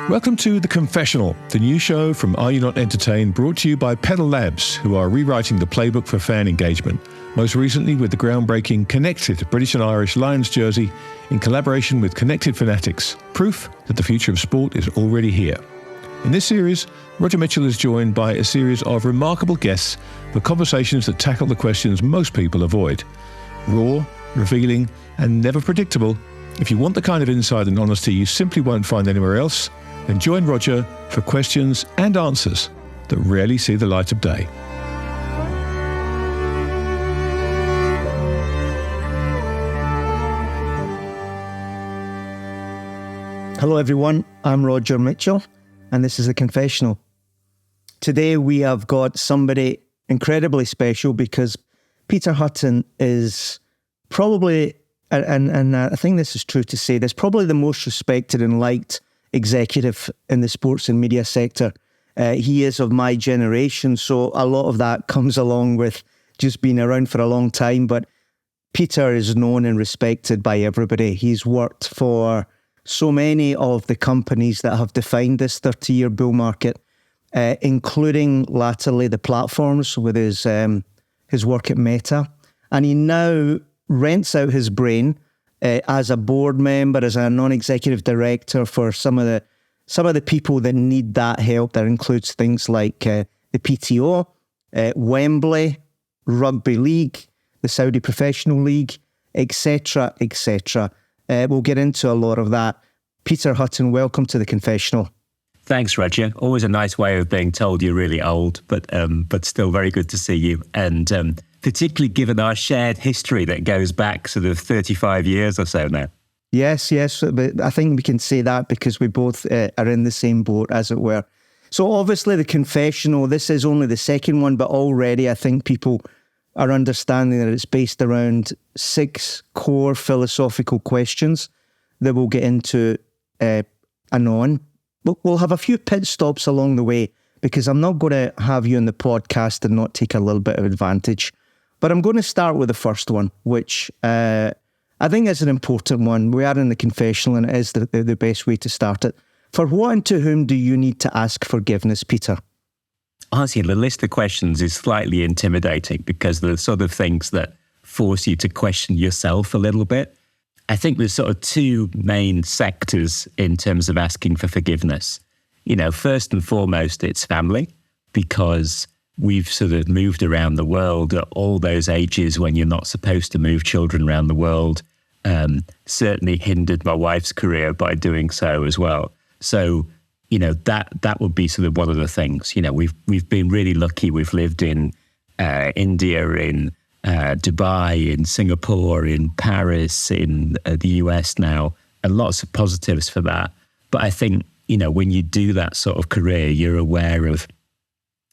Welcome to The Confessional, the new show from Are You Not Entertained, brought to you by Pedal Labs, who are rewriting the playbook for fan engagement, most recently with the groundbreaking Connected British and Irish Lions jersey in collaboration with Connected Fanatics, proof that the future of sport is already here. In this series, Roger Mitchell is joined by a series of remarkable guests for conversations that tackle the questions most people avoid. Raw, revealing, and never predictable. If you want the kind of insight and honesty you simply won't find anywhere else, then join Roger for questions and answers that rarely see the light of day. Hello everyone, I'm Roger Mitchell and this is The Confessional. Today we have got somebody incredibly special because Peter Hutton is probably, and I think this is true to say, this probably the most respected and liked executive in the sports and media sector. He is of my generation, so a lot of that comes along with just being around for a long time. But Peter is known and respected by everybody. He's worked for so many of the companies that have defined this 30-year bull market, including latterly the platforms with his work at Meta. And he now rents out his brain as a board member, as a non-executive director for some of the people that need that help. That includes things like the PTO, Wembley, Rugby League, the Saudi Professional League, etc., etc. We'll get into a lot of that. Peter Hutton, welcome to The Confessional. Thanks, Roger. Always a nice way of being told you're really old, but still very good to see you. And particularly given our shared history that goes back sort of 35 years or so now. Yes, but I think we can say that because we both are in the same boat, as it were. So obviously The Confessional, this is only the second one, but already I think people are understanding that it's based around 6 core philosophical questions that we'll get into anon. We'll have a few pit stops along the way because I'm not going to have you on the podcast and not take a little bit of advantage. But I'm going to start with the first one, which I think is an important one. We are in The Confessional and it is the best way to start it. For what and to whom do you need to ask forgiveness, Peter? Honestly, the list of questions is slightly intimidating because they're the sort of things that force you to question yourself a little bit. I think there's sort of 2 main sectors in terms of asking for forgiveness. You know, first and foremost, it's family, because we've sort of moved around the world at all those ages when you're not supposed to move children around the world. Certainly hindered my wife's career by doing so as well. So, you know, that would be sort of one of the things. You know, we've been really lucky. We've lived in India, in Dubai, in Singapore, in Paris, in the US now, and lots of positives for that. But I think, you know, when you do that sort of career, you're aware of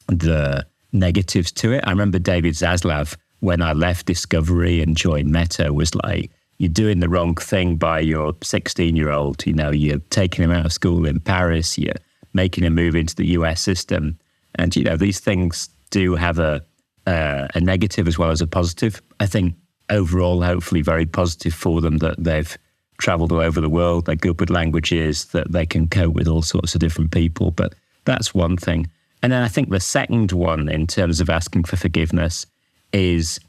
the negatives to it. I remember David Zaslav, when I left Discovery and joined Meta, was like, you're doing the wrong thing by your 16-year-old. You know, you're taking him out of school in Paris, you're making him move into the US system. And, you know, these things do have a negative as well as a positive. I think overall, hopefully very positive for them that they've traveled all over the world, they're good with languages, that they can cope with all sorts of different people. But that's one thing. And then I think the second one in terms of asking for forgiveness is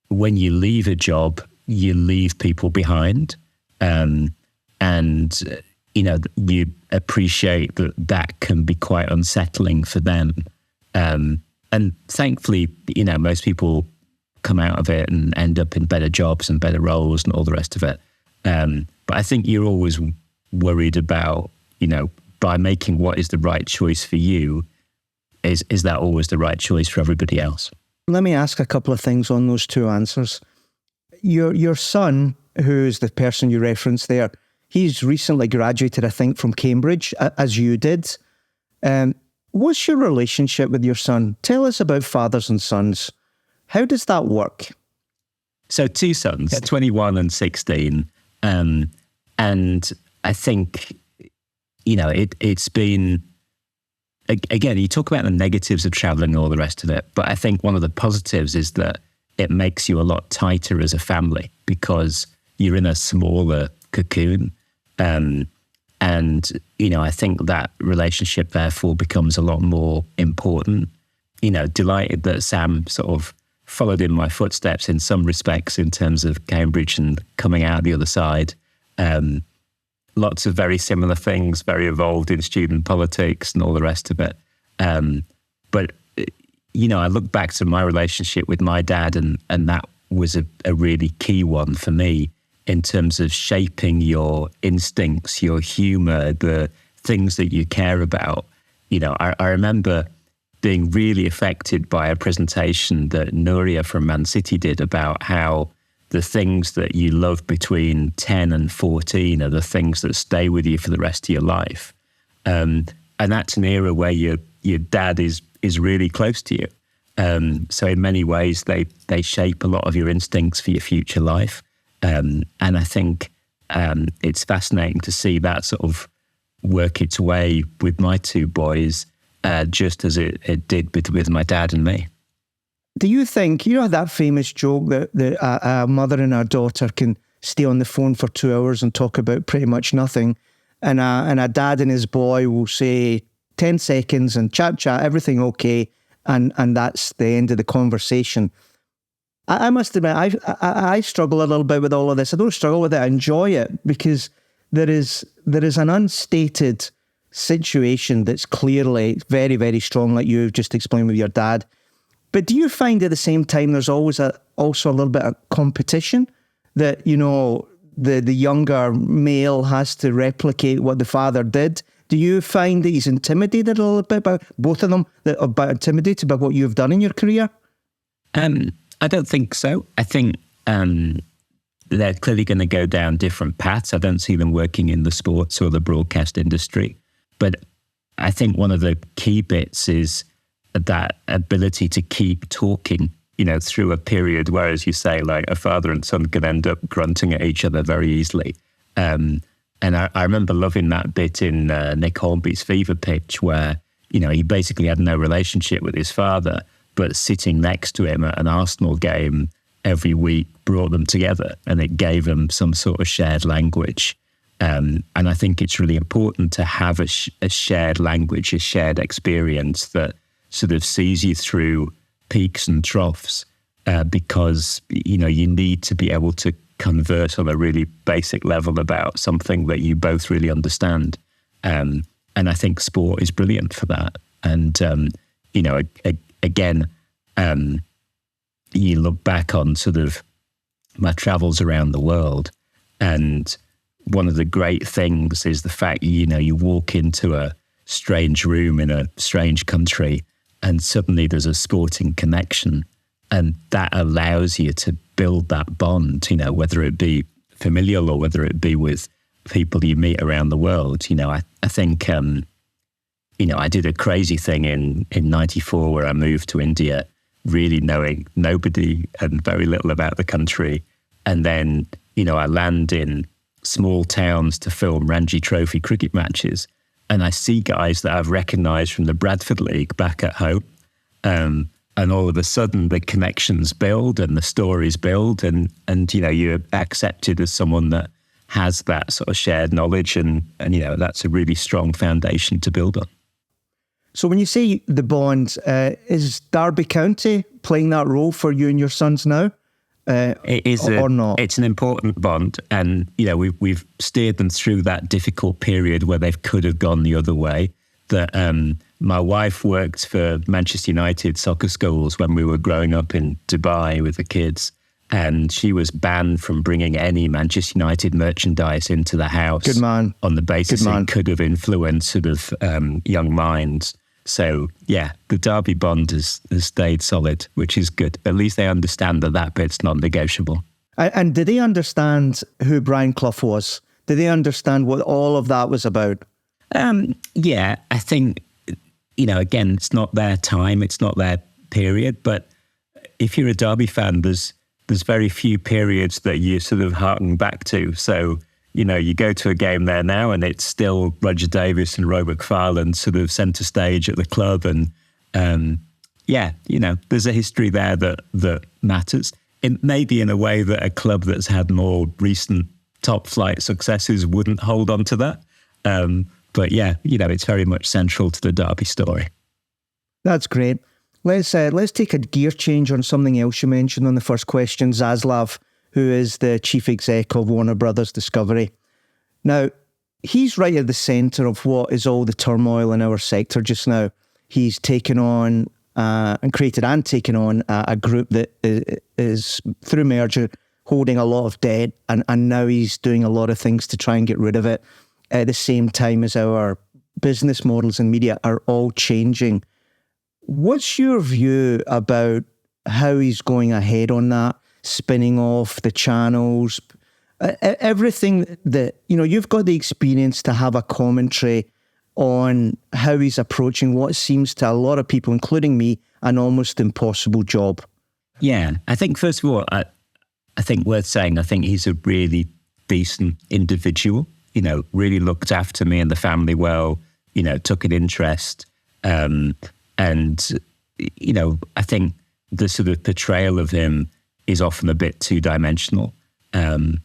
when you leave a job, you leave people behind. And you know, you appreciate that can be quite unsettling for them. And thankfully, you know, most people come out of it and end up in better jobs and better roles and all the rest of it. But I think you're always worried about, you know, by making what is the right choice for you, is that always the right choice for everybody else? Let me ask a couple of things on those 2 answers. Your son, who's the person you referenced there, he's recently graduated, I think, from Cambridge, as you did. What's your relationship with your son? Tell us about fathers and sons. How does that work? So 2 sons, 21 and 16. And I think, you know, it's been, again, you talk about the negatives of traveling and all the rest of it, but I think one of the positives is that it makes you a lot tighter as a family because you're in a smaller cocoon. And, I think that relationship therefore becomes a lot more important. Delighted that Sam sort of followed in my footsteps in some respects in terms of Cambridge and coming out the other side. Lots of very similar things, very involved in student politics and all the rest of it. But I look back to my relationship with my dad, and that was a really key one for me in terms of shaping your instincts, your humor, the things that you care about. I remember being really affected by a presentation that Nuria from Man City did about how the things that you love between 10 and 14 are the things that stay with you for the rest of your life. And that's an era where your dad is really close to you. So in many ways, they shape a lot of your instincts for your future life. And I think it's fascinating to see that sort of work its way with my two boys, just as it did with my dad and me. Do you think, that famous joke that a mother and her daughter can stay on the phone for 2 hours and talk about pretty much nothing, and a dad and his boy will say 10 seconds and chat, everything okay, and that's the end of the conversation. I must admit, I struggle a little bit with all of this. I don't struggle with it, I enjoy it, because there is an unstated situation that's clearly very, very strong, like you've just explained with your dad. But do you find at the same time there's always also a little bit of competition that, the younger male has to replicate what the father did? Do you find that he's intimidated a little bit by both of them, about intimidated by what you've done in your career? I don't think so. I think they're clearly going to go down different paths. I don't see them working in the sports or the broadcast industry. But I think one of the key bits is that ability to keep talking, through a period where, as you say, like a father and son can end up grunting at each other very easily. And I remember loving that bit in Nick Hornby's Fever Pitch where, he basically had no relationship with his father, but sitting next to him at an Arsenal game every week brought them together, and it gave them some sort of shared language. And I think it's really important to have a shared language, a shared experience that sort of sees you through peaks and troughs, because, you need to be able to convert on a really basic level about something that you both really understand. And I think sport is brilliant for that. And, again, you look back on sort of my travels around the world, and one of the great things is the fact, you walk into a strange room in a strange country and suddenly there's a sporting connection, and that allows you to build that bond, whether it be familial or whether it be with people you meet around the world. I think, I did a crazy thing in 94 where I moved to India, really knowing nobody and very little about the country. And then, I land in small towns to film Ranji Trophy cricket matches. And I see guys that I've recognised from the Bradford League back at home. And all of a sudden the connections build and the stories build, and you're accepted as someone that has that sort of shared knowledge, and that's a really strong foundation to build on. So when you say the bond, is Derby County playing that role for you and your sons now? It is or not? It's an important bond, and we've steered them through that difficult period where they could have gone the other way. That my wife worked for Manchester United soccer schools when we were growing up in Dubai with the kids, and she was banned from bringing any Manchester United merchandise into the house. Good man. On the basis it could have influenced sort of young minds. So, yeah, the Derby bond has stayed solid, which is good. At least they understand that bit's not negotiable. And did they understand who Brian Clough was? Did they understand what all of that was about? Yeah, I think, again, it's not their time, it's not their period. But if you're a Derby fan, there's very few periods that you sort of harken back to. So, you go to a game there now and it's still Roger Davis and Roy McFarlane sort of centre stage at the club. And there's a history there that matters. It may be in a way that a club that's had more recent top flight successes wouldn't hold on to that. But yeah, it's very much central to the Derby story. That's great. Let's take a gear change on something else you mentioned on the first question, Zaslav, who is the chief exec of Warner Brothers Discovery. Now, he's right at the centre of what is all the turmoil in our sector just now. He's taken on and taken on a group that is, through merger, holding a lot of debt, and now he's doing a lot of things to try and get rid of it at the same time as our business models and media are all changing. What's your view about how he's going ahead on that, spinning off the channels, everything that, you've got the experience to have a commentary on how he's approaching what seems to a lot of people, including me, an almost impossible job? Yeah, I think, first of all, I think worth saying, I think he's a really decent individual, really looked after me and the family well, took an interest. And, I think the sort of portrayal of him is often a bit two-dimensional,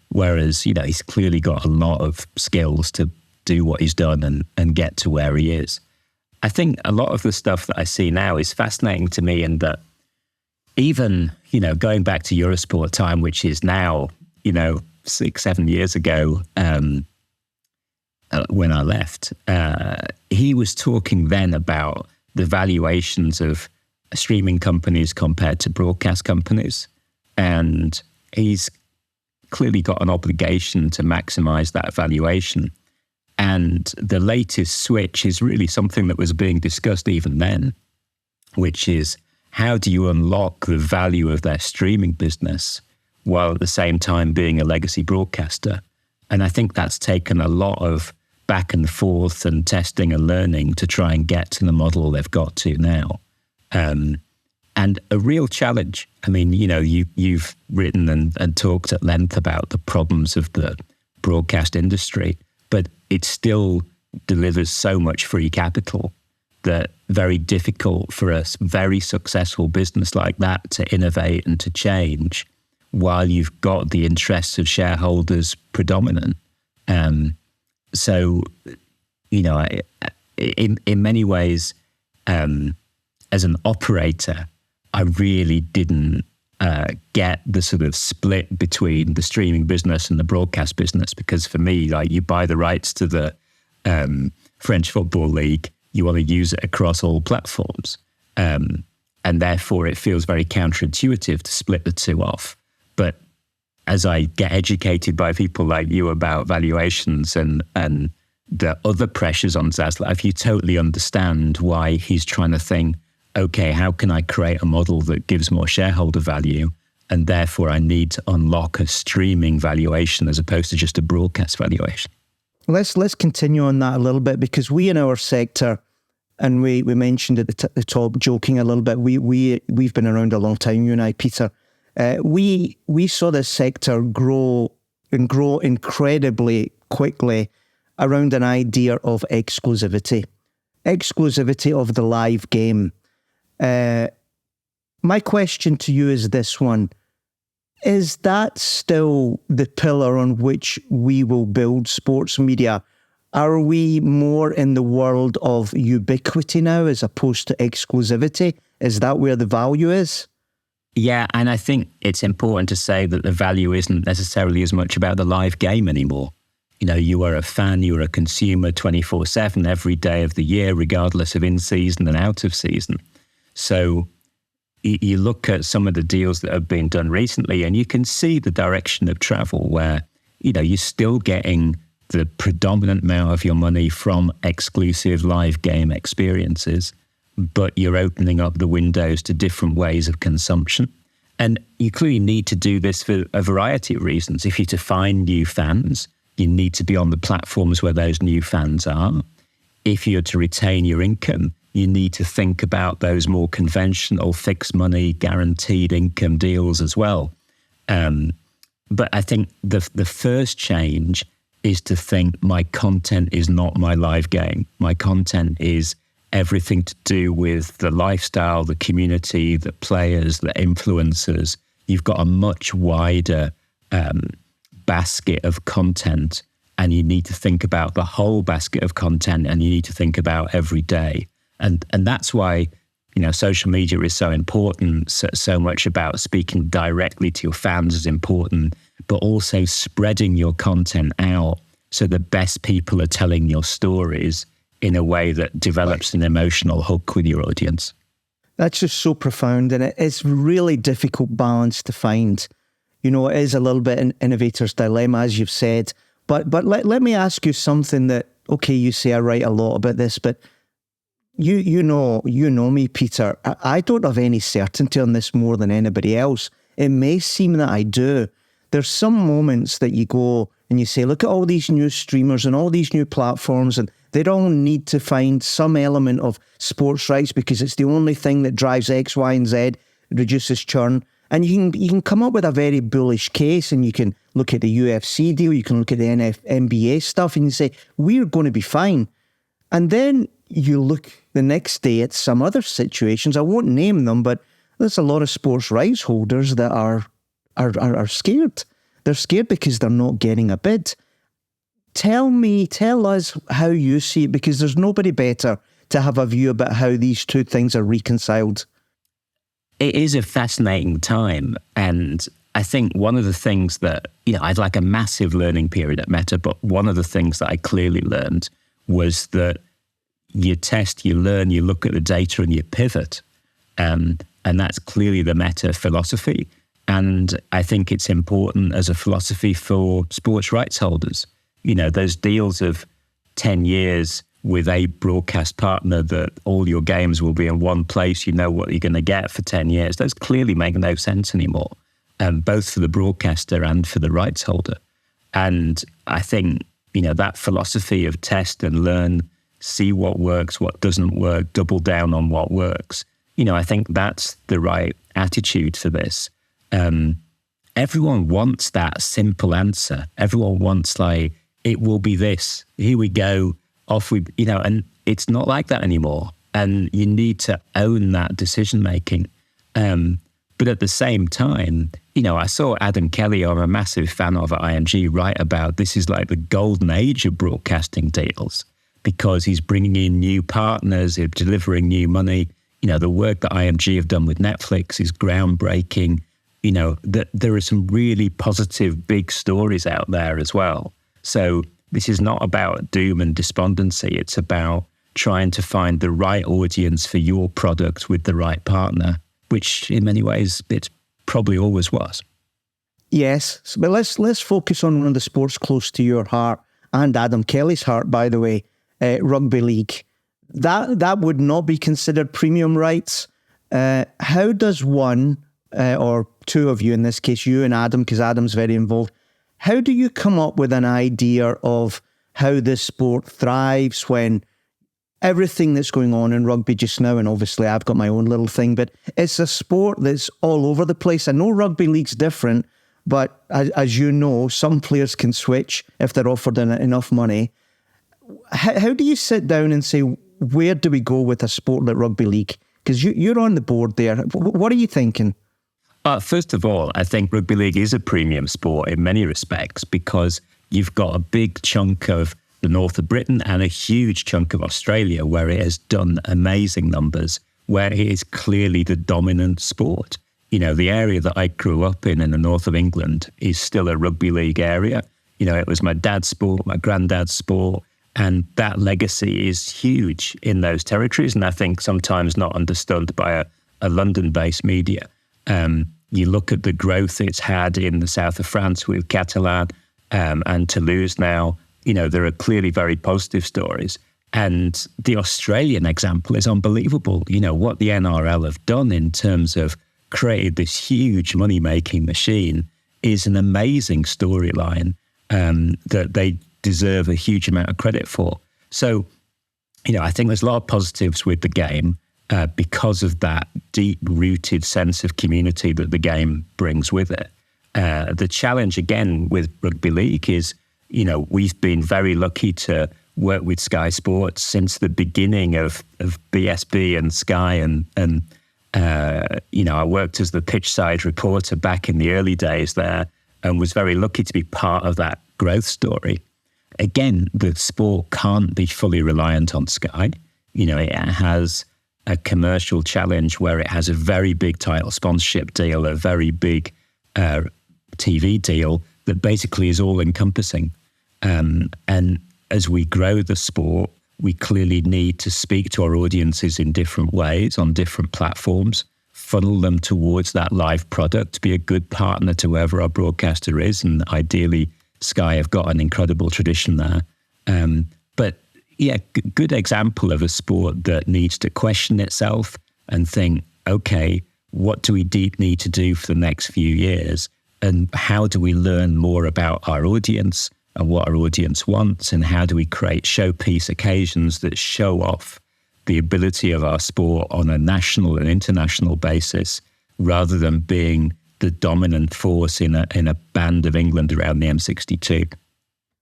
whereas, he's clearly got a lot of skills to do what he's done and get to where he is. I think a lot of the stuff that I see now is fascinating to me, in that even, going back to Eurosport time, which is now, 6-7 years ago, when I left, he was talking then about the valuations of streaming companies compared to broadcast companies. And he's clearly got an obligation to maximize that valuation. And the latest switch is really something that was being discussed even then, which is, how do you unlock the value of their streaming business while at the same time being a legacy broadcaster? And I think that's taken a lot of back and forth and testing and learning to try and get to the model they've got to now. And a real challenge. I mean, you've written and talked at length about the problems of the broadcast industry, but it still delivers so much free capital that very difficult for a very successful business like that to innovate and to change while you've got the interests of shareholders predominant. So, in many ways, as an operator, I really didn't get the sort of split between the streaming business and the broadcast business, because for me, like, you buy the rights to the French Football League, you want to use it across all platforms. And therefore, it feels very counterintuitive to split the two off. But as I get educated by people like you about valuations and the other pressures on Zaslav, you totally understand why he's trying to think, okay, how can I create a model that gives more shareholder value? And therefore, I need to unlock a streaming valuation as opposed to just a broadcast valuation. Let's continue on that a little bit, because we in our sector, and we mentioned at the top, joking a little bit, we've been around a long time, you and I, Peter. We saw this sector grow incredibly quickly around an idea of exclusivity of the live game. My question to you is this one: is that still the pillar on which we will build sports media? Are we more in the world of ubiquity now as opposed to exclusivity? Is that where the value is? Yeah, and I think it's important to say that the value isn't necessarily as much about the live game anymore. You are a fan, you are a consumer 24/7 every day of the year, regardless of in season and out of season. So you look at some of the deals that have been done recently, and you can see the direction of travel where, you're still getting the predominant amount of your money from exclusive live game experiences, but you're opening up the windows to different ways of consumption. And you clearly need to do this for a variety of reasons. If you're to find new fans, you need to be on the platforms where those new fans are. If you're to retain your income, you need to think about those more conventional fixed money, guaranteed income deals as well. But I think the first change is to think my content is not my live game. My content is everything to do with the lifestyle, the community, the players, the influencers. You've got a much wider basket of content, and you need to think about the whole basket of content, and you need to think about every day. And that's why, social media is so important. So much about speaking directly to your fans is important, but also spreading your content out so the best people are telling your stories in a way that develops an emotional hook with your audience. That's just so profound, and it's really difficult balance to find. It is a little bit an innovator's dilemma, as you've said. But let me ask you something that, okay, you say I write a lot about this, but you know me, Peter. I don't have any certainty on this more than anybody else. It may seem that I do. There's some moments that you go and you say, look at all these new streamers and all these new platforms, and they all need to find some element of sports rights because it's the only thing that drives X, Y, and Z, reduces churn. And you can come up with a very bullish case, and you can look at the UFC deal, you can look at the NBA stuff, and you say, we're going to be fine. And then you look the next day at some other situations. I won't name them, but there's a lot of sports rights holders that are scared. They're scared because they're not getting a bid. Tell us how you see it, because there's nobody better to have a view about how these two things are reconciled. It is a fascinating time. And I think one of the things that, I had like a massive learning period at Meta, but one of the things that I clearly learned was that you test, you learn, you look at the data and you pivot. And that's clearly the Meta philosophy. And I think it's important as a philosophy for sports rights holders. Those deals of 10 years with a broadcast partner that all your games will be in one place, you know what you're going to get for 10 years. Those clearly make no sense anymore, both for the broadcaster and for the rights holder. And I think, that philosophy of test and learn, see what works, what doesn't work, double down on what works. I think that's the right attitude for this. Everyone wants that simple answer. Everyone wants it will be this. Here we go. Off we, and it's not like that anymore. And you need to own that decision making. But at the same time, I saw Adam Kelly, I'm a massive fan of at IMG, write about this is like the golden age of broadcasting deals because he's bringing in new partners, he's delivering new money. The work that IMG have done with Netflix is groundbreaking. That there are some really positive, big stories out there as well. So this is not about doom and despondency. It's about trying to find the right audience for your product with the right partner, which in many ways it probably always was. Yes, but let's focus on one of the sports close to your heart and Adam Kelly's heart, by the way, rugby league. That would not be considered premium rights. How does one, or two of you in this case, you and Adam, because Adam's very involved, how do you come up with an idea of how this sport thrives when everything that's going on in rugby just now, and obviously I've got my own little thing, but it's a sport that's all over the place. I know rugby league's different, but as you know, some players can switch if they're offered enough money. How do you sit down and say, where do we go with a sport like rugby league? Because you're on the board there. What are you thinking? First of all, I think rugby league is a premium sport in many respects because you've got a big chunk of the north of Britain and a huge chunk of Australia where it has done amazing numbers, where it is clearly the dominant sport. The area that I grew up in the north of England is still a rugby league area. It was my dad's sport, my granddad's sport, and that legacy is huge in those territories. And I think sometimes not understood by a London-based media. You look at the growth it's had in the south of France with Catalan and Toulouse now, there are clearly very positive stories. And the Australian example is unbelievable. What the NRL have done in terms of created this huge money-making machine is an amazing storyline that they deserve a huge amount of credit for. So, I think there's a lot of positives with the game. Because of that deep-rooted sense of community that the game brings with it. The challenge, again, with rugby league is, we've been very lucky to work with Sky Sports since the beginning of BSB and Sky. And I worked as the pitch side reporter back in the early days there and was very lucky to be part of that growth story. again, the sport can't be fully reliant on Sky. It has a commercial challenge where it has a very big title sponsorship deal, a very big TV deal that basically is all encompassing. And as we grow the sport, we clearly need to speak to our audiences in different ways on different platforms, funnel them towards that live product, be a good partner to whoever our broadcaster is. And ideally, Sky have got an incredible tradition there. But yeah, good example of a sport that needs to question itself and think, okay, what do we need to do for the next few years? And how do we learn more about our audience and what our audience wants? And how do we create showpiece occasions that show off the ability of our sport on a national and international basis, rather than being the dominant force in a band of England around the M62?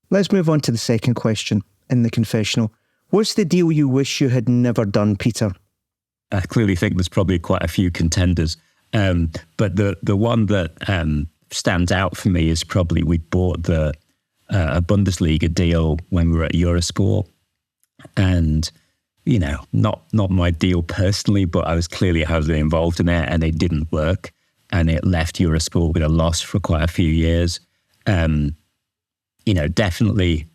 Let's move on to the second question in the confessional. What's the deal you wish you had never done, Peter? I clearly think there's probably quite a few contenders. But the one that stands out for me is probably we bought a Bundesliga deal when we were at Eurosport. And, not my deal personally, but I was clearly heavily involved in it, and it didn't work. And it left Eurosport with a loss for quite a few years. Definitely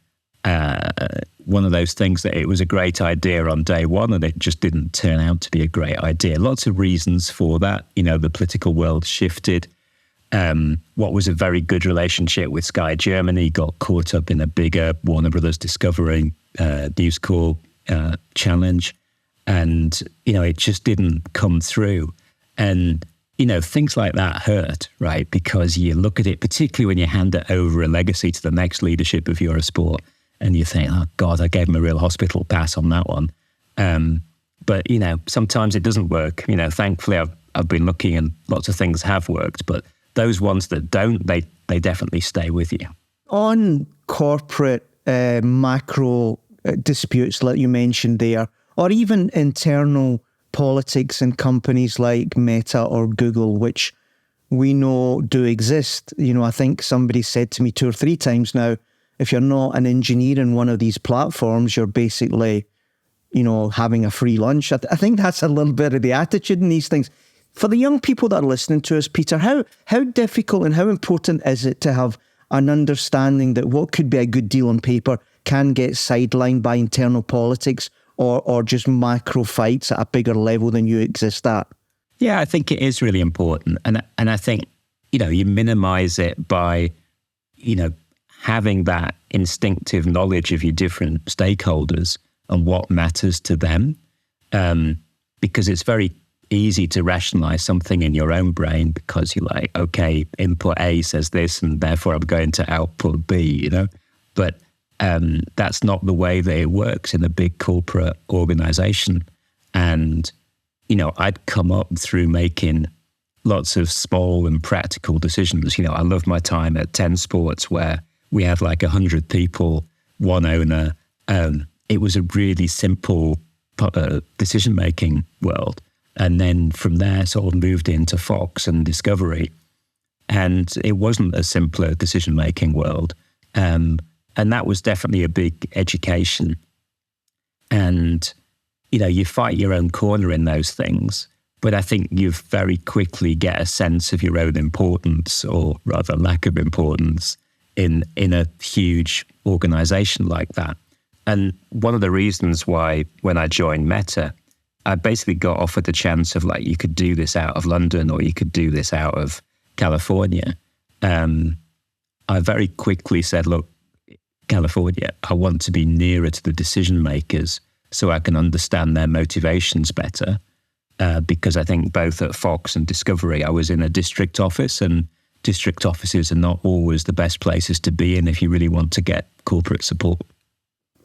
one of those things that it was a great idea on day one, and it just didn't turn out to be a great idea. Lots of reasons for that. The political world shifted. What was a very good relationship with Sky Germany got caught up in a bigger Warner Brothers Discovery News Corp challenge. And, it just didn't come through. And, things like that hurt, right? Because you look at it, particularly when you hand it over a legacy to the next leadership of Eurosport, and you think, oh God, I gave him a real hospital pass on that one. But, sometimes it doesn't work. Thankfully I've been lucky and lots of things have worked, but those ones that don't, they definitely stay with you. On corporate macro disputes like you mentioned there, or even internal politics in companies like Meta or Google, which we know do exist. I think somebody said to me 2 or 3 times now, if you're not an engineer in one of these platforms, you're basically, having a free lunch. I think that's a little bit of the attitude in these things. For the young people that are listening to us, Peter, how difficult and how important is it to have an understanding that what could be a good deal on paper can get sidelined by internal politics or just macro fights at a bigger level than you exist at? Yeah, I think it is really important. And I think, you minimize it by, having that instinctive knowledge of your different stakeholders and what matters to them. Because it's very easy to rationalize something in your own brain because you're like, okay, input A says this and therefore I'm going to output B, But that's not the way that it works in a big corporate organization. And, I'd come up through making lots of small and practical decisions. I love my time at 10 Sports where we had like 100 people, one owner. It was a really simple decision-making world. And then from there sort of moved into Fox and Discovery. And it wasn't a simpler decision-making world. And that was definitely a big education. And, you fight your own corner in those things. But I think you very quickly get a sense of your own importance, or rather lack of importance, in a huge organization like that. And one of the reasons why when I joined Meta, I basically got offered the chance of like, you could do this out of London or you could do this out of California. I very quickly said, look, California, I want to be nearer to the decision makers so I can understand their motivations better. Because I think both at Fox and Discovery, I was in a district office, and district offices are not always the best places to be in if you really want to get corporate support.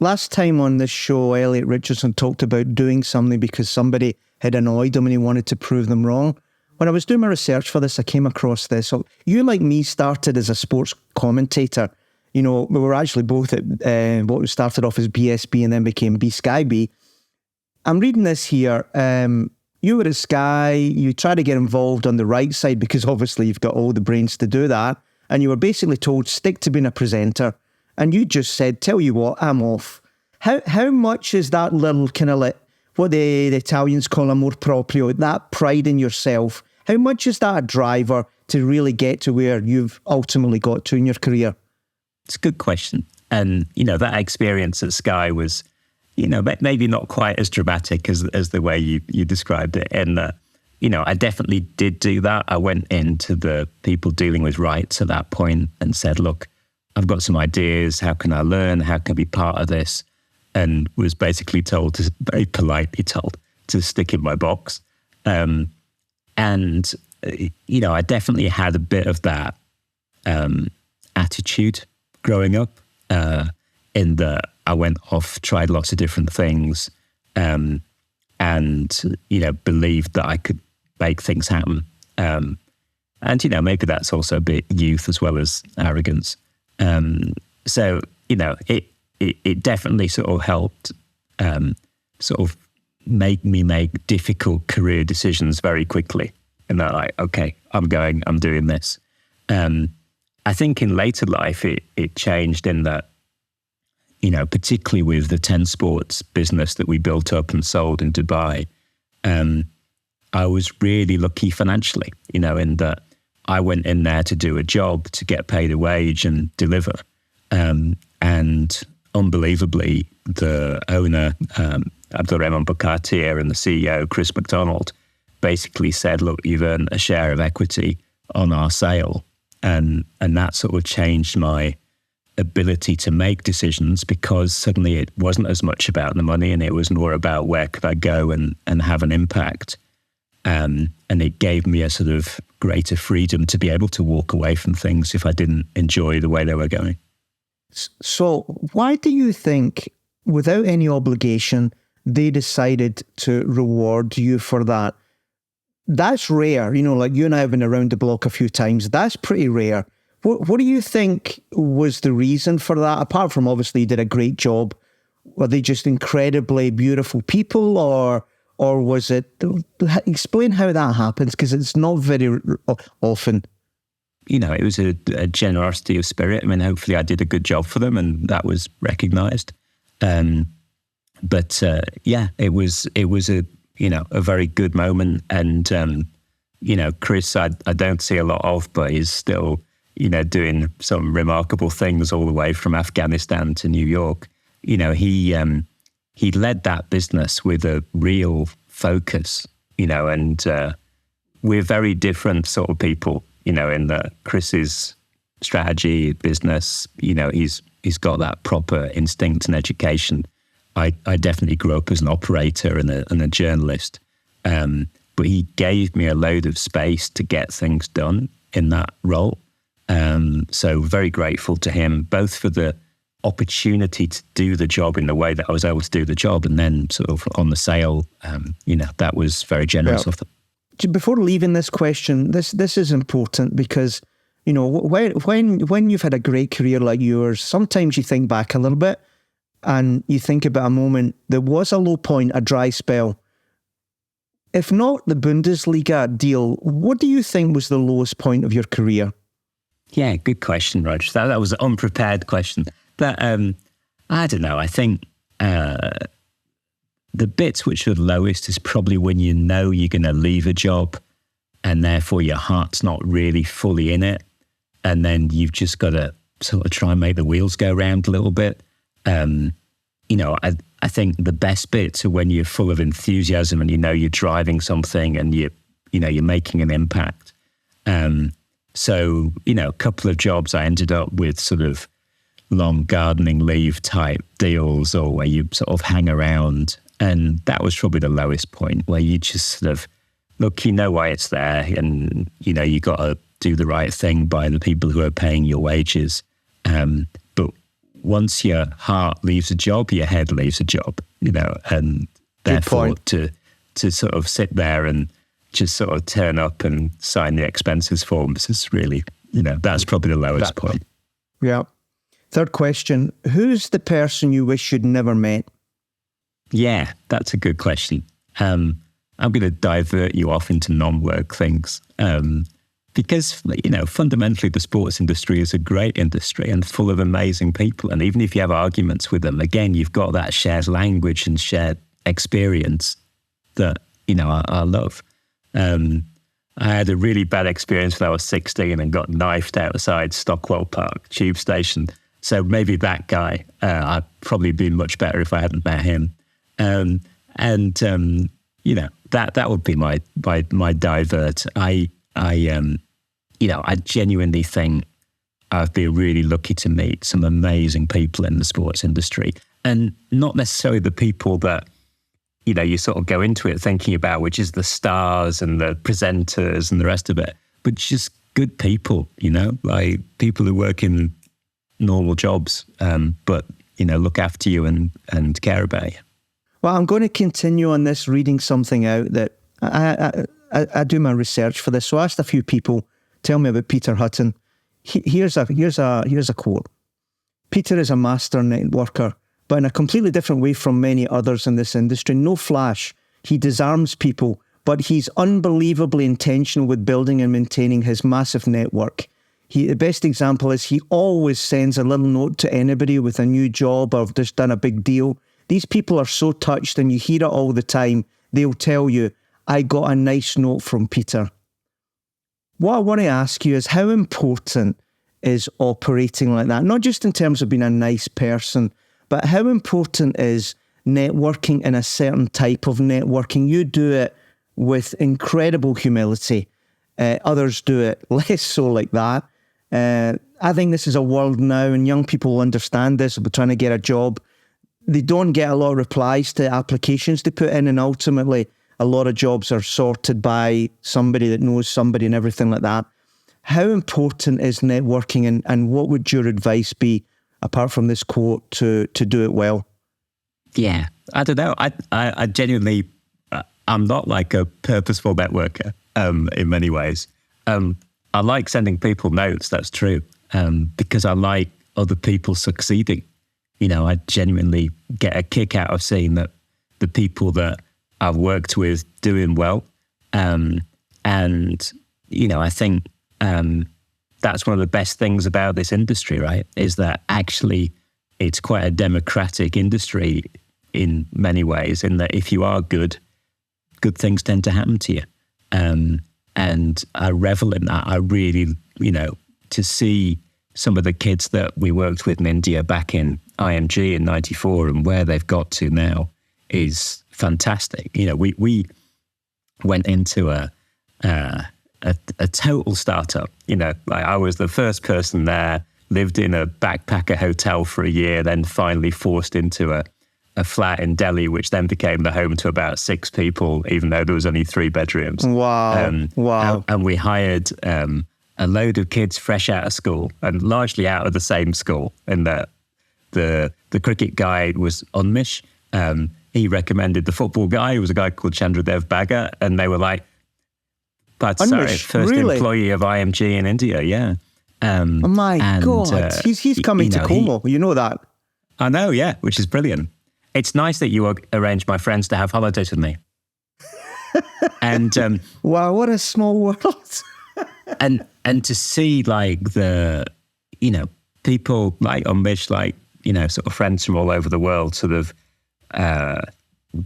Last time on this show, Elliot Richardson talked about doing something because somebody had annoyed him and he wanted to prove them wrong. When I was doing my research for this, I came across this. So you, like me, started as a sports commentator. We were actually both at what started off as BSB and then became Sky B. I'm reading this here. You were at Sky, you tried to get involved on the right side because obviously you've got all the brains to do that. And you were basically told, stick to being a presenter and you just said, tell you what, I'm off. How much is that little kind of like what the Italians call amor proprio, that pride in yourself, how much is that a driver to really get to where you've ultimately got to in your career? It's a good question. And, that experience at Sky was, maybe not quite as dramatic as the way you described it. And, I definitely did do that. I went into the people dealing with rights at that point and said, look, I've got some ideas. How can I learn? How can I be part of this? And was basically very politely told to stick in my box. I definitely had a bit of that attitude growing up, in that I went off, tried lots of different things, and believed that I could make things happen. Maybe that's also a bit youth as well as arrogance. It definitely sort of helped sort of make me make difficult career decisions very quickly. And that, like, okay, I'm doing this. I think in later life, it changed in that, particularly with the 10 Sports business that we built up and sold in Dubai, I was really lucky financially, in that I went in there to do a job, to get paid a wage and deliver. And unbelievably, the owner, Abdulrahman Bakatir, and the CEO, Chris McDonald, basically said, look, you've earned a share of equity on our sale. And that sort of changed my ability to make decisions, because suddenly it wasn't as much about the money and it was more about where could I go and have an impact. And it gave me a sort of greater freedom to be able to walk away from things if I didn't enjoy the way they were going. So why do you think, without any obligation, they decided to reward you for that? That's rare. Like you and I have been around the block a few times. That's pretty rare. What do you think was the reason for that? Apart from obviously you did a great job, were they just incredibly beautiful people, or was it? Explain how that happens, because it's not very often. It was a generosity of spirit. I mean, hopefully I did a good job for them and that was recognised. It was a very good moment. And, Chris, I don't see a lot of, but he's still, doing some remarkable things all the way from Afghanistan to New York. He led that business with a real focus, and we're very different sort of people. In that Chris's strategy, business, he's got that proper instinct and education. I definitely grew up as an operator and a journalist, but he gave me a load of space to get things done in that role. So very grateful to him, both for the opportunity to do the job in the way that I was able to do the job, and then sort of on the sale, that was very generous of them. Before leaving this question, this is important because, when you've had a great career like yours, sometimes you think back a little bit and you think about a moment, there was a low point, a dry spell. If not the Bundesliga deal, what do you think was the lowest point of your career? Yeah, good question, Rog. That was an unprepared question. But I don't know. I think the bits which are lowest is probably when you're going to leave a job and therefore your heart's not really fully in it. And then you've just got to sort of try and make the wheels go round a little bit. I think the best bits are when you're full of enthusiasm and you're driving something and you're making an impact. So, a couple of jobs I ended up with sort of long gardening leave type deals, or where you sort of hang around. And that was probably the lowest point, where you just sort of, look, why it's there, and, you got to do the right thing by the people who are paying your wages. But once your heart leaves a job, your head leaves a job, and therefore to sort of sit there and just sort of turn up and sign the expenses forms is really, that's probably the lowest point. Yeah. Third question, who's the person you wish you'd never met? Yeah, that's a good question. I'm going to divert you off into non-work things. Because, fundamentally the sports industry is a great industry and full of amazing people. And even if you have arguments with them, again, you've got that shared language and shared experience that, I love. I had a really bad experience when I was 16 and got knifed outside Stockwell Park tube station. So maybe that guy, I'd probably been much better if I hadn't met him. That would be my divert. I genuinely think I've been really lucky to meet some amazing people in the sports industry, and not necessarily the people that, you sort of go into it thinking about, which is the stars and the presenters and the rest of it, but just good people, like people who work in normal jobs, but, look after you and care about you. Well, I'm going to continue on this, reading something out that I do my research for this. So I asked a few people, tell me about Peter Hutton. Here's a quote. Peter is a master networker, but in a completely different way from many others in this industry. No flash. He disarms people, but he's unbelievably intentional with building and maintaining his massive network. The best example is he always sends a little note to anybody with a new job or just done a big deal. These people are so touched, and you hear it all the time. They'll tell you, I got a nice note from Peter. What I want to ask you is, how important is operating like that? Not just in terms of being a nice person, but how important is networking in a certain type of networking? You do it with incredible humility. Others do it less so like that. I think this is a world now, and young people will understand this. They'll be trying to get a job. They don't get a lot of replies to applications they put in, and ultimately a lot of jobs are sorted by somebody that knows somebody and everything like that. How important is networking, and what would your advice be, apart from this quote, to do it well? Yeah, I don't know. I genuinely, I'm not like a purposeful networker in many ways. I like sending people notes, that's true, because I like other people succeeding. I genuinely get a kick out of seeing that the people that I've worked with doing well. I think that's one of the best things about this industry, right? Is that actually it's quite a democratic industry in many ways, in that if you are good things tend to happen to you. And I revel in that. I really, to see some of the kids that we worked with in India back in IMG in 94 and where they've got to now is fantastic. We went into a total startup. Like I was the first person there, lived in a backpacker hotel for a year, then finally forced into a flat in Delhi, which then became the home to about 6 people, even though there was only 3 bedrooms. Wow. Wow. And we hired a load of kids fresh out of school, and largely out of the same school, in that the cricket guy was Unmish. He recommended the football guy, who was a guy called Chandradev Bagga, and they were like, first really? Employee of IMG in India, yeah. Oh my God, he's coming to Como, you know that? I know, yeah, which is brilliant. It's nice that you arranged my friends to have holidays with me. And wow, what a small world. and to see like the, people like Unmish, like, sort of friends from all over the world sort of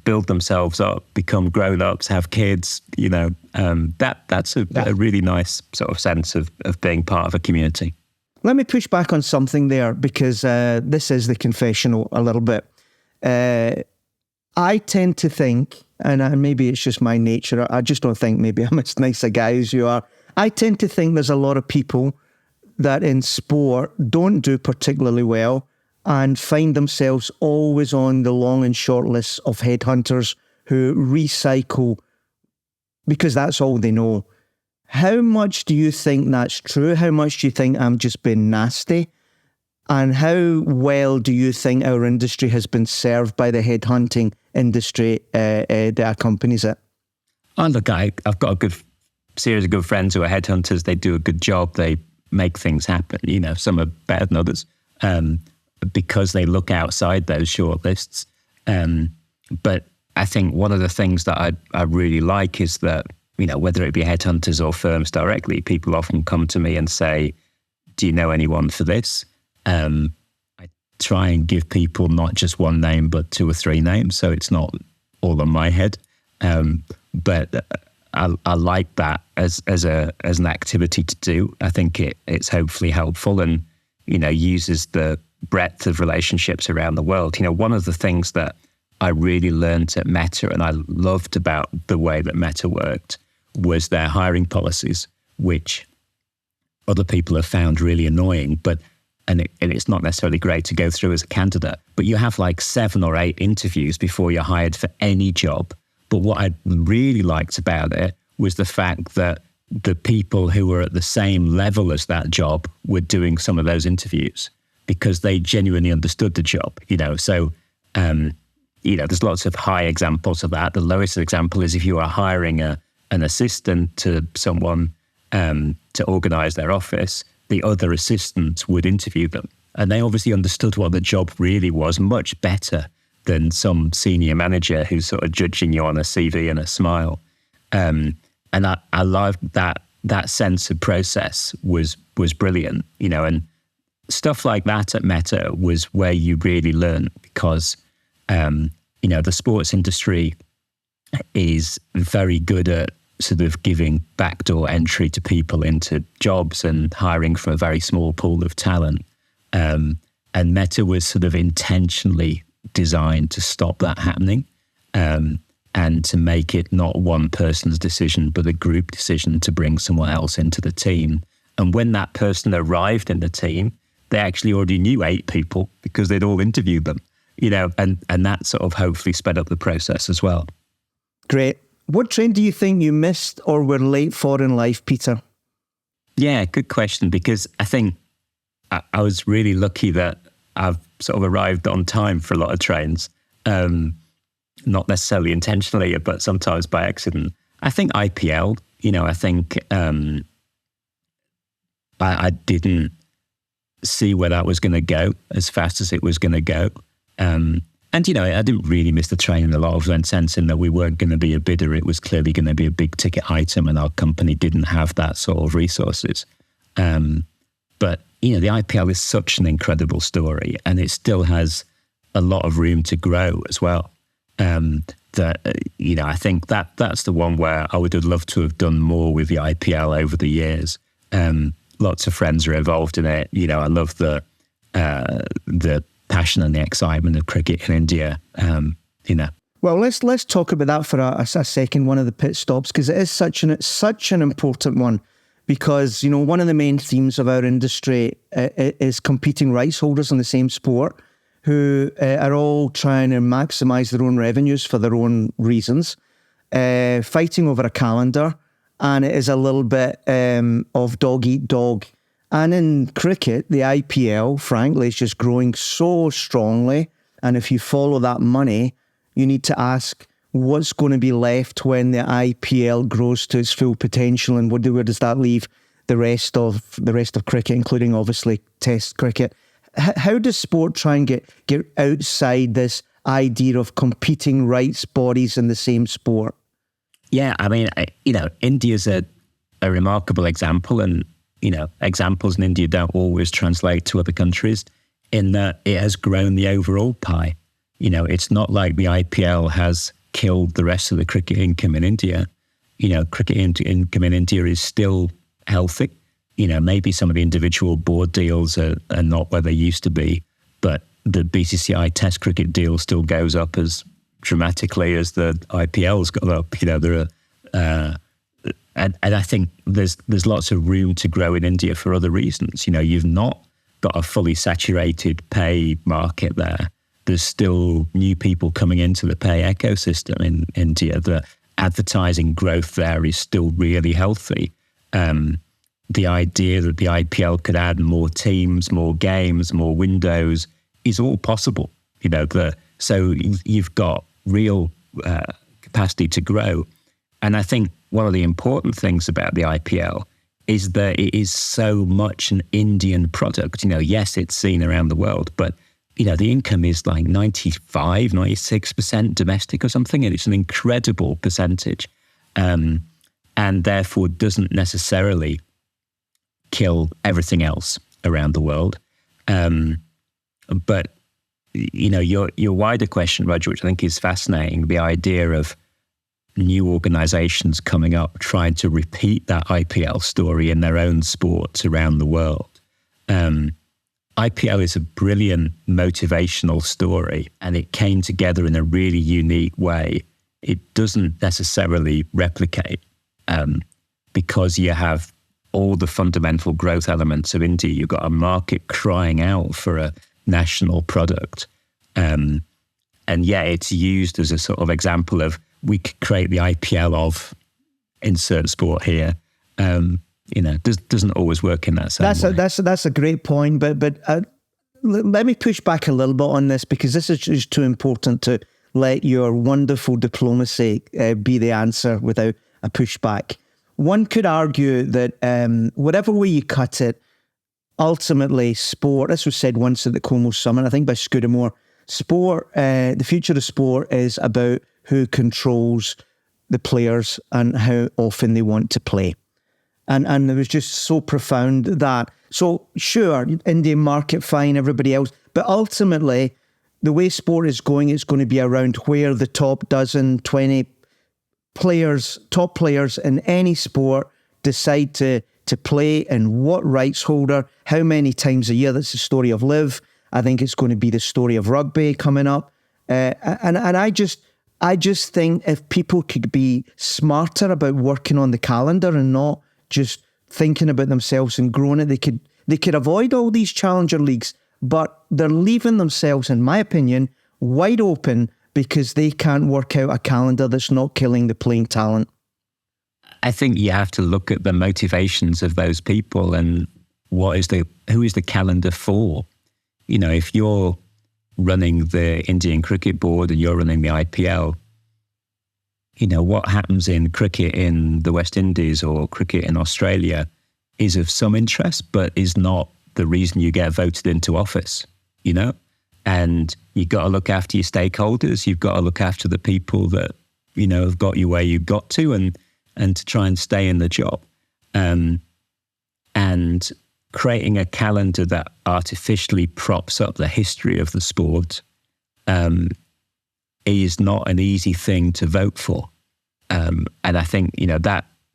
build themselves up, become grown-ups, have kids, that's a really nice sort of sense of being part of a community. Let me push back on something there, because this is the confessional a little bit. I tend to think, and maybe it's just my nature, I just don't think maybe I'm as nice a guy as you are. I tend to think there's a lot of people that in sport don't do particularly well and find themselves always on the long and short lists of headhunters who recycle because that's all they know. How much do you think that's true? How much do you think I'm just being nasty? And how well do you think our industry has been served by the headhunting industry that accompanies it? Oh, look, I've got a good series of good friends who are headhunters. They do a good job. They make things happen. Some are better than others because they look outside those shortlists. But I think one of the things that I really like is that whether it be headhunters or firms directly, people often come to me and say, do you know anyone for this? I try and give people not just one name, but 2 or 3 names. So it's not all on my head. But I like that as an activity to do. I think it's hopefully helpful and, uses the breadth of relationships around the world. One of the things that I really learned at Meta and I loved about the way that Meta worked was their hiring policies, which other people have found really annoying, and it's not necessarily great to go through as a candidate, but you have like 7 or 8 interviews before you're hired for any job. But what I really liked about it was the fact that the people who were at the same level as that job were doing some of those interviews because they genuinely understood the job, So, there's lots of high examples of that. The lowest example is if you are hiring an assistant to someone to organize their office, the other assistants would interview them. And they obviously understood what the job really was much better than some senior manager who's sort of judging you on a CV and a smile. And I loved that sense of process was brilliant, and stuff like that at Meta was where you really learn because, the sports industry is very good at sort of giving backdoor entry to people into jobs and hiring from a very small pool of talent. And Meta was sort of intentionally designed to stop that happening and to make it not one person's decision, but a group decision to bring someone else into the team. And when that person arrived in the team, they actually already knew 8 people because they'd all interviewed them, and that sort of hopefully sped up the process as well. Great. What trend do you think you missed or were late for in life, Peter? Yeah, good question, because I think I was really lucky that I've sort of arrived on time for a lot of trains, not necessarily intentionally, but sometimes by accident. I think IPL, I think I didn't see where that was going to go as fast as it was going to go. And, I didn't really miss the train in a lot of sense in that we weren't going to be a bidder. It was clearly going to be a big ticket item and our company didn't have that sort of resources. But, the IPL is such an incredible story and it still has a lot of room to grow as well. I think that's the one where I would have loved to have done more with the IPL over the years. Lots of friends are involved in it. I love the passion and the excitement of cricket in India. Well, let's talk about that for a second. One of the pit stops, because it is such an important one. Because one of the main themes of our industry is competing rights holders in the same sport who are all trying to maximise their own revenues for their own reasons, fighting over a calendar, and it is a little bit of dog eat dog. And in cricket, the IPL, frankly, is just growing so strongly. And if you follow that money, you need to ask what's going to be left when the IPL grows to its full potential, and where does that leave the rest of cricket, including obviously Test cricket. How does sport try and get outside this idea of competing rights bodies in the same sport? Yeah, I mean, India's a remarkable example, and examples in India don't always translate to other countries in that it has grown the overall pie. It's not like the IPL has killed the rest of the cricket income in India. Cricket income in India is still healthy. Maybe some of the individual board deals are not where they used to be, but the BCCI Test cricket deal still goes up as dramatically as the IPL's gone up. There are, and I think there's lots of room to grow in India for other reasons. You've not got a fully saturated pay market there. There's still new people coming into the pay ecosystem in India. The advertising growth there is still really healthy. The idea that the IPL could add more teams, more games, more windows is all possible. So you've got real capacity to grow. And I think one of the important things about the IPL is that it is so much an Indian product. Yes, it's seen around the world, but the income is like 95, 96% domestic or something, and it's an incredible percentage. and therefore doesn't necessarily kill everything else around the world. But your wider question, Roger, which I think is fascinating, the idea of new organizations coming up trying to repeat that IPL story in their own sports around the world. IPL is a brilliant motivational story, and it came together in a really unique way. It doesn't necessarily replicate because you have all the fundamental growth elements of India. You've got a market crying out for a national product. And yet it's used as a sort of example of, we could create the IPL of insert sport here. Doesn't always work in that same way. That's a great point, but let me push back a little bit on this, because this is just too important to let your wonderful diplomacy be the answer without a pushback. One could argue that whatever way you cut it, ultimately sport, this was said once at the Como Summit, I think by Scudamore, sport, the future of sport is about who controls the players and how often they want to play. And it was just so profound that, so sure, Indian market, fine, everybody else, but ultimately, the way sport is going, it's going to be around where the top dozen, 20 players, top players in any sport decide to play, and what rights holder, how many times a year. That's the story of Live. I think it's going to be the story of rugby coming up. And I just think if people could be smarter about working on the calendar and not just thinking about themselves and growing it, they could avoid all these challenger leagues, but they're leaving themselves, in my opinion, wide open because they can't work out a calendar that's not killing the playing talent. I think you have to look at the motivations of those people and who is the calendar for? If you're running the Indian Cricket Board and you're running the IPL, what happens in cricket in the West Indies or cricket in Australia is of some interest, but is not the reason you get voted into office, And you've got to look after your stakeholders. You've got to look after the people that, have got you where you've got to, and to try and stay in the job. And creating a calendar that artificially props up the history of the sport is not an easy thing to vote for. And I think,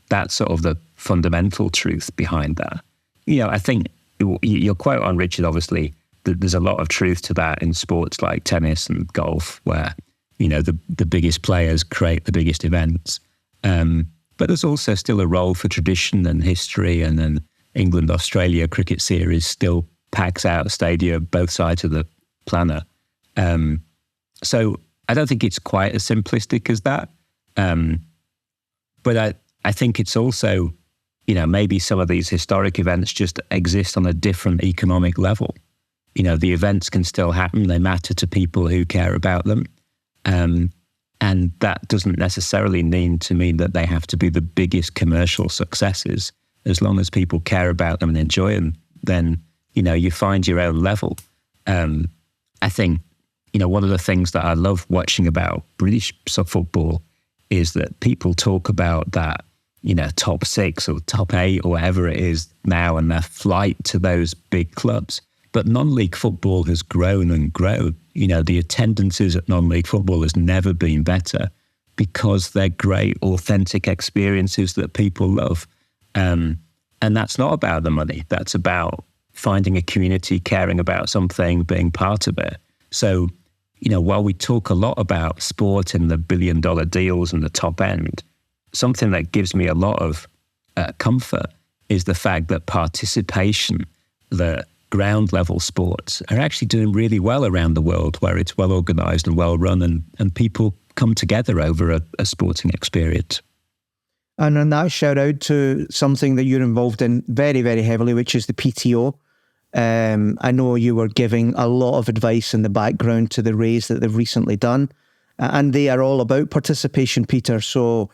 that's sort of the fundamental truth behind that. I think you're quite on, Richard, obviously. There's a lot of truth to that in sports like tennis and golf, where, the biggest players create the biggest events. But there's also still a role for tradition and history, and then England-Australia cricket series still packs out a stadium both sides of the planet. So I don't think it's quite as simplistic as that. But I think it's also, maybe some of these historic events just exist on a different economic level. The events can still happen. They matter to people who care about them. And that doesn't necessarily mean that they have to be the biggest commercial successes. As long as people care about them and enjoy them, then, you find your own level. I think, one of the things that I love watching about British football is that people talk about that, top 6 or top 8 or whatever it is now, and their flight to those big clubs. But non-league football has grown and grown. The attendances at non-league football has never been better because they're great, authentic experiences that people love. And that's not about the money. That's about finding a community, caring about something, being part of it. So, while we talk a lot about sport and the billion-dollar deals and the top end, something that gives me a lot of comfort is the fact that participation, the ground level sports, are actually doing really well around the world, where it's well organized and well run, and people come together over a sporting experience. And on that, shout out to something that you're involved in very, very heavily, which is the PTO. I know you were giving a lot of advice in the background to the raise that they've recently done, and they are all about participation, Peter. So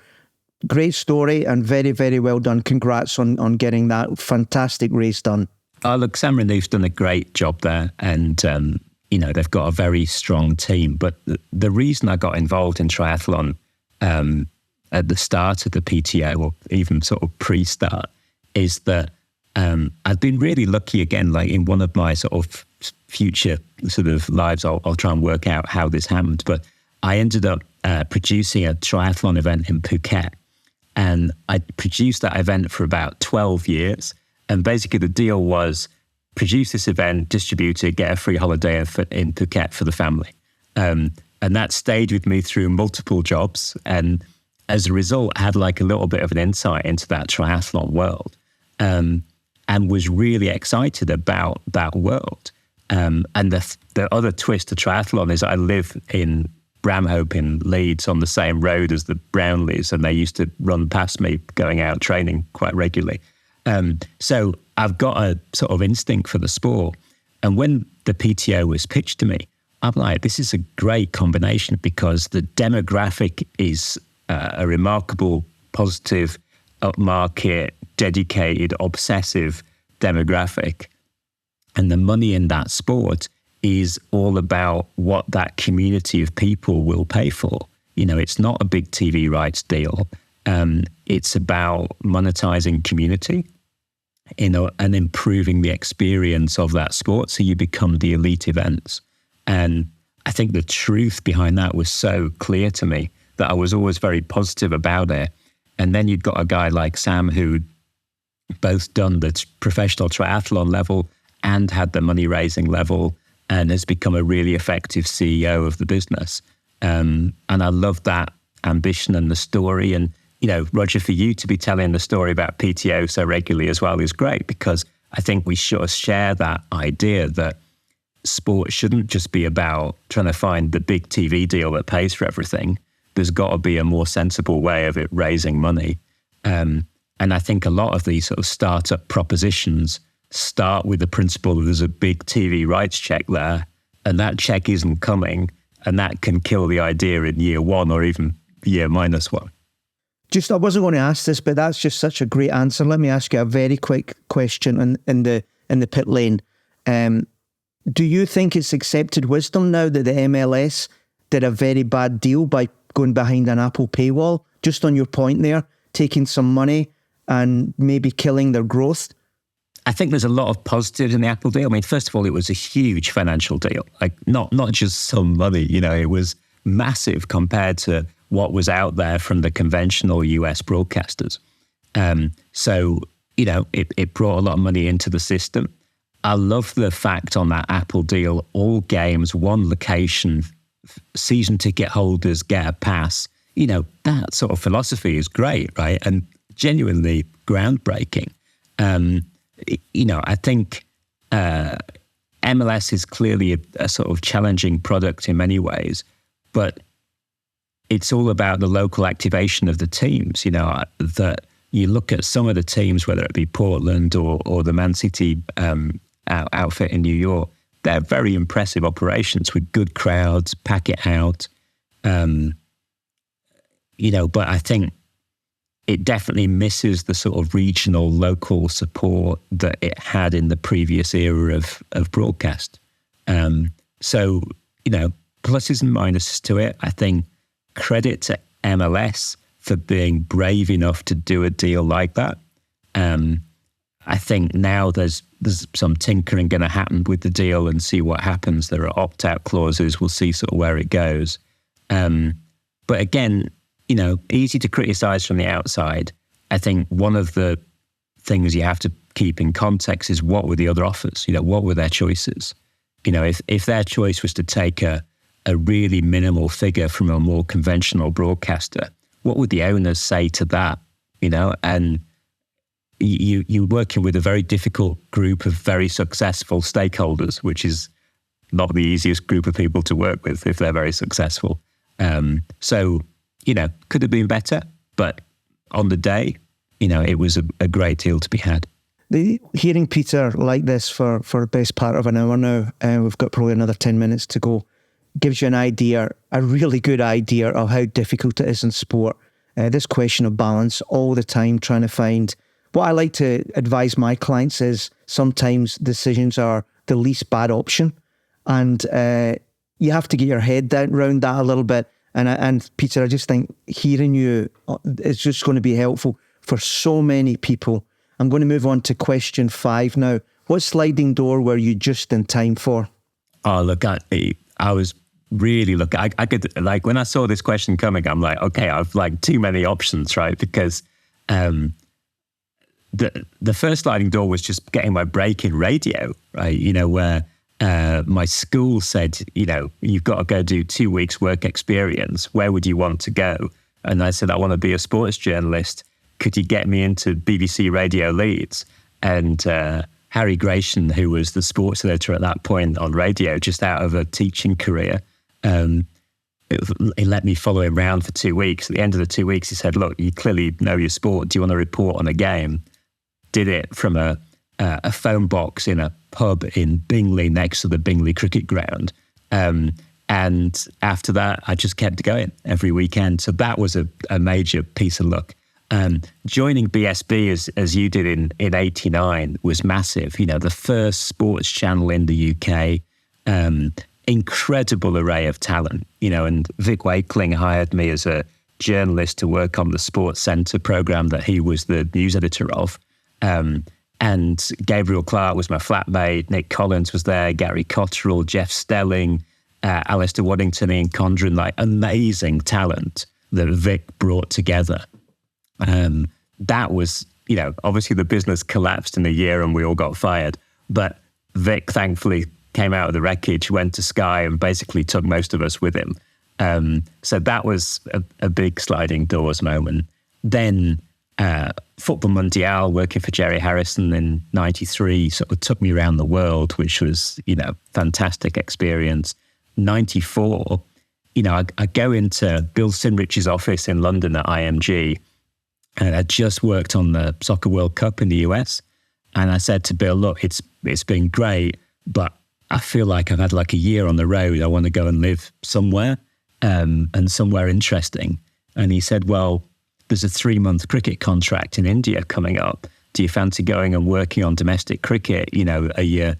great story and very, very well done. Congrats on getting that fantastic race done. Look, Sam Renouf's done a great job there, and they've got a very strong team. But the reason I got involved in triathlon at the start of the PTO or even sort of pre-start is that I've been really lucky again, like in one of my sort of future sort of lives, I'll try and work out how this happened, but I ended up producing a triathlon event in Phuket. And I produced that event for about 12 years. And basically the deal was produce this event, distribute it, get a free holiday in Phuket for the family. And that stayed with me through multiple jobs. And as a result, I had like a little bit of an insight into that triathlon world and was really excited about that world. And the other twist to triathlon is I live in Bramhope in Leeds on the same road as the Brownlees, and they used to run past me going out training quite regularly. So I've got a sort of instinct for the sport. And when the PTO was pitched to me, I'm like, this is a great combination because the demographic is a remarkable, positive, upmarket, dedicated, obsessive demographic. And the money in that sport is all about what that community of people will pay for. You know, it's not a big TV rights deal. It's about monetizing community, you know, and improving the experience of that sport so you become the elite events. And I think the truth behind that was so clear to me that I was always very positive about it. And then you've got a guy like Sam who both done the professional triathlon level and had the money raising level and has become a really effective CEO of the business. And I love that ambition and the story. And, you know, Roger, for you to be telling the story about PTO so regularly as well is great because I think we should share that idea that sport shouldn't just be about trying to find the big TV deal that pays for everything. There's got to be a more sensible way of it raising money. And I think a lot of these sort of startup propositions start with the principle that there's a big TV rights check there, and that check isn't coming, and that can kill the idea in year one or even year -1. Just, I wasn't going to ask this, but that's just such a great answer. Let me ask you a very quick question in the pit lane. Do you think it's accepted wisdom now that the MLS did a very bad deal by going behind an Apple paywall? Just on your point there, taking some money and maybe killing their growth? I think there's a lot of positives in the Apple deal. I mean, first of all, it was a huge financial deal, like not just some money, you know, it was massive compared to what was out there from the conventional US broadcasters. So, you know, it brought a lot of money into the system. I love the fact on that Apple deal, all games, one location, season ticket holders get a pass. You know, that sort of philosophy is great, right? And genuinely groundbreaking. You know, I think MLS is clearly a sort of challenging product in many ways, but it's all about the local activation of the teams. You know, that you look at some of the teams, whether it be Portland or the Man City outfit in New York, they're very impressive operations with good crowds, pack it out. You know, but I think it definitely misses the sort of regional, local support that it had in the previous era of broadcast. So, you know, pluses and minuses to it. I think credit to MLS for being brave enough to do a deal like that. I think now there's some tinkering going to happen with the deal and see what happens. There are opt-out clauses. We'll see sort of where it goes. But again, you know, easy to criticize from the outside. I think one of the things you have to keep in context is what were the other offers? You know, what were their choices? You know, if their choice was to take a really minimal figure from a more conventional broadcaster, what would the owners say to that? You know, and you're working with a very difficult group of very successful stakeholders, which is not the easiest group of people to work with if they're very successful. So, you know, could have been better, but on the day, you know, it was a great deal to be had. Hearing Peter like this for the best part of an hour now, we've got probably another 10 minutes to go, gives you an idea, a really good idea of how difficult it is in sport. This question of balance all the time, trying to find. What I like to advise my clients is sometimes decisions are the least bad option. And you have to get your head down around that a little bit And Peter, I just think hearing you is just going to be helpful for so many people. I'm going to move on to question 5 now. What sliding door were you just in time for? Oh, look, I was really I could, like, when I saw this question coming, I'm like, okay, I've like too many options, right? Because the first sliding door was just getting my break in radio, right? You know, where my school said, you know, you've got to go do 2 weeks work experience. Where would you want to go? And I said, I want to be a sports journalist. Could you get me into BBC Radio Leeds? And Harry Gratian, who was the sports editor at that point on radio, just out of a teaching career, he let me follow him around for 2 weeks. At the end of the 2 weeks, he said, look, you clearly know your sport. Do you want to report on a game? Did it from a phone box in a pub in Bingley next to the Bingley cricket ground. And after that, I just kept going every weekend. So that was a major piece of luck. Joining BSB as you did in 89 was massive. You know, the first sports channel in the UK, incredible array of talent, you know, and Vic Wakeling hired me as a journalist to work on the Sports Centre programme that he was the news editor of. And Gabriel Clark was my flatmate, Nick Collins was there, Gary Cotterill, Jeff Stelling, Alistair Waddington, Ian Condren, like amazing talent that Vic brought together. That was, you know, obviously the business collapsed in a year and we all got fired, but Vic thankfully came out of the wreckage, went to Sky and basically took most of us with him. So that was a big sliding doors moment. Then Football Mundial, working for Jerry Harrison in 93, sort of took me around the world, which was, you know, fantastic experience. 94, you know, I go into Bill Sinrich's office in London at IMG, and I just worked on the Soccer World Cup in the US. And I said to Bill, look, it's been great, but I feel like I've had like a year on the road. I want to go and live somewhere, and somewhere interesting. And he said, well, there's a 3-month cricket contract in India coming up. Do you fancy going and working on domestic cricket? You know, are you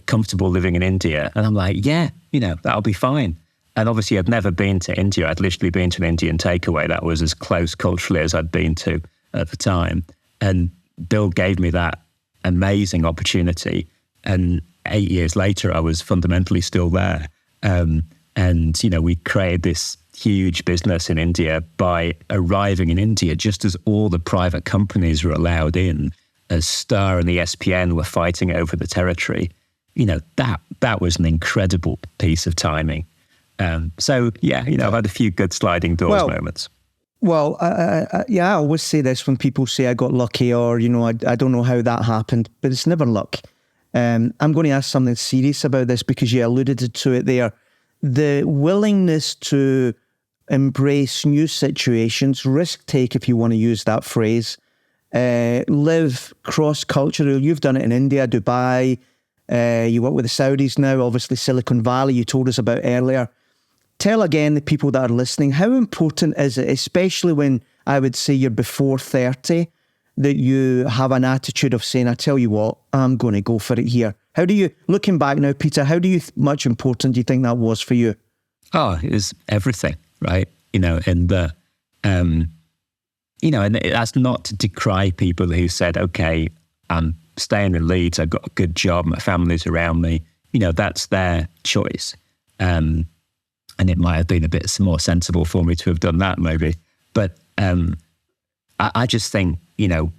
comfortable living in India? And I'm like, yeah, you know, that'll be fine. And obviously I'd never been to India. I'd literally been to an Indian takeaway. That was as close culturally as I'd been to at the time. And Bill gave me that amazing opportunity. And 8 years later, I was fundamentally still there. And, you know, we created this huge business in India by arriving in India just as all the private companies were allowed in, as Star and the ESPN were fighting over the territory. You know, that was an incredible piece of timing. So, yeah, you know, I've had a few good sliding doors moments. Well, yeah, I always say this when people say I got lucky or, you know, I don't know how that happened, but it's never luck. I'm going to ask something serious about this because you alluded to it there. The willingness to embrace new situations, risk take, if you want to use that phrase, live cross-cultural. You've done it in India, Dubai, you work with the Saudis now, obviously Silicon Valley, you told us about earlier. Tell again the people that are listening, how important is it, especially when I would say you're before 30, that you have an attitude of saying, I tell you what, I'm going to go for it here. How do you, looking back now, Peter, much important do you think that was for you? Oh, it was everything, right? You know, and you know, and that's not to decry people who said, okay, I'm staying in Leeds, I've got a good job, my family's around me. You know, that's their choice. And it might have been a bit more sensible for me to have done that maybe. But I just think, you know,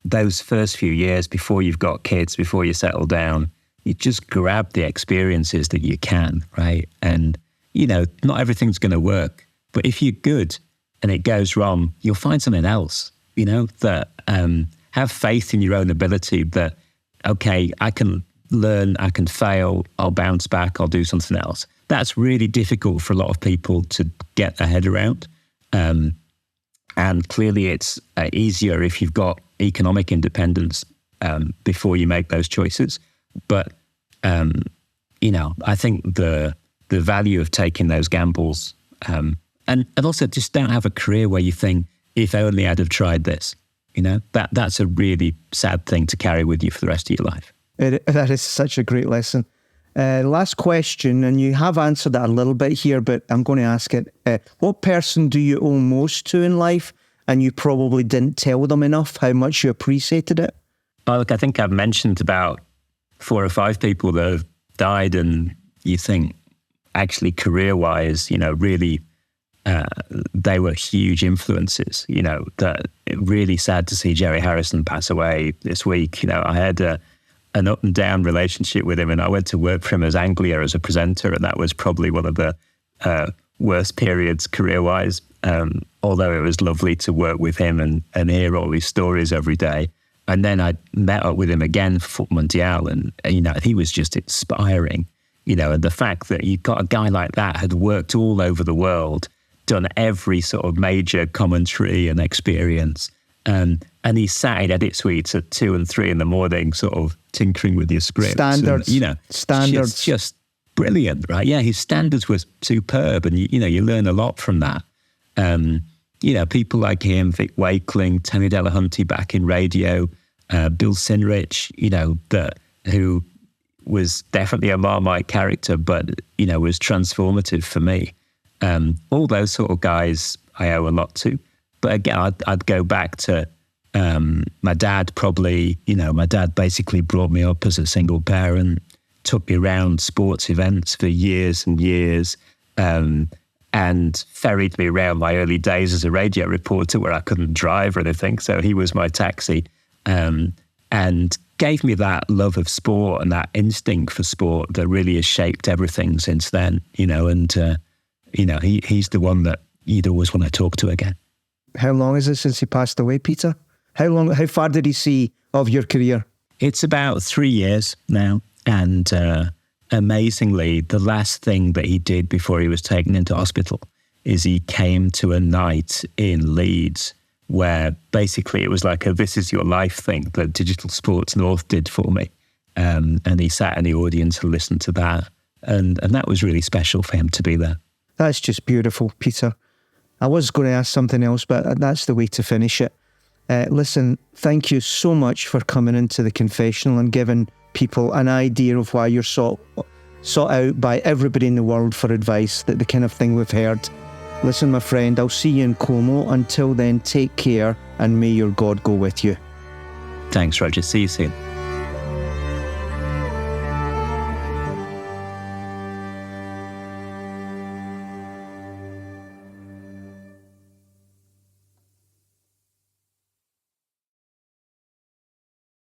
those first few years before you've got kids, before you settle down, you just grab the experiences that you can, right? And, you know, not everything's going to work, but if you're good and it goes wrong, you'll find something else, you know, that have faith in your own ability that, okay, I can learn, I can fail, I'll bounce back, I'll do something else. That's really difficult for a lot of people to get their head around. And clearly it's easier if you've got economic independence before you make those choices. But, you know, I think the value of taking those gambles and also just don't have a career where you think, if only I'd have tried this, you know, that's a really sad thing to carry with you for the rest of your life. That is such a great lesson. Last question, and you have answered that a little bit here, but I'm going to ask it. What person do you owe most to in life, and you probably didn't tell them enough how much you appreciated it? Well, look, I think I've mentioned about 4 or 5 people that have died, and you think actually career-wise, really they were huge influences. That really sad to see Jerry Harrison pass away this week. I had an up and down relationship with him, and I went to work for him as Anglia as a presenter, and that was probably one of the worst periods career-wise, although it was lovely to work with him and hear all his stories every day. And then I met up with him again for Foot Mondial, and he was just inspiring, and the fact that you got a guy like that had worked all over the world, done every sort of major commentary and experience, and he sat in edit suites at 2 and 3 in the morning, sort of tinkering with your scripts. Standards. And, Standards. Just brilliant, right? Yeah, his standards were superb, and you learn a lot from that. People like him, Vic Wakeling, Tony Delahunty back in radio, Bill Sinrich, who was definitely a Marmite character, but, was transformative for me. All those sort of guys I owe a lot to. But again, I'd go back to my dad probably. My dad basically brought me up as a single parent, took me around sports events for years and years, and ferried me around my early days as a radio reporter where I couldn't drive or anything. So he was my taxi, and gave me that love of sport and that instinct for sport that really has shaped everything since then. He's the one that you'd always want to talk to again. How long is it since he passed away, Peter? How far did he see of your career? It's about 3 years now. And amazingly, the last thing that he did before he was taken into hospital is he came to a night in Leeds where basically it was like a This Is Your Life thing that Digital Sports North did for me. And he sat in the audience and listened to that. And that was really special for him to be there. That's just beautiful, Peter. I was going to ask something else, but that's the way to finish it. Listen, thank you so much for coming into the Confessional and giving people an idea of why you're sought out by everybody in the world for advice, that the kind of thing we've heard. Listen, my friend, I'll see you in Como. Until then, take care, and may your God go with you. Thanks, Roger. See you soon.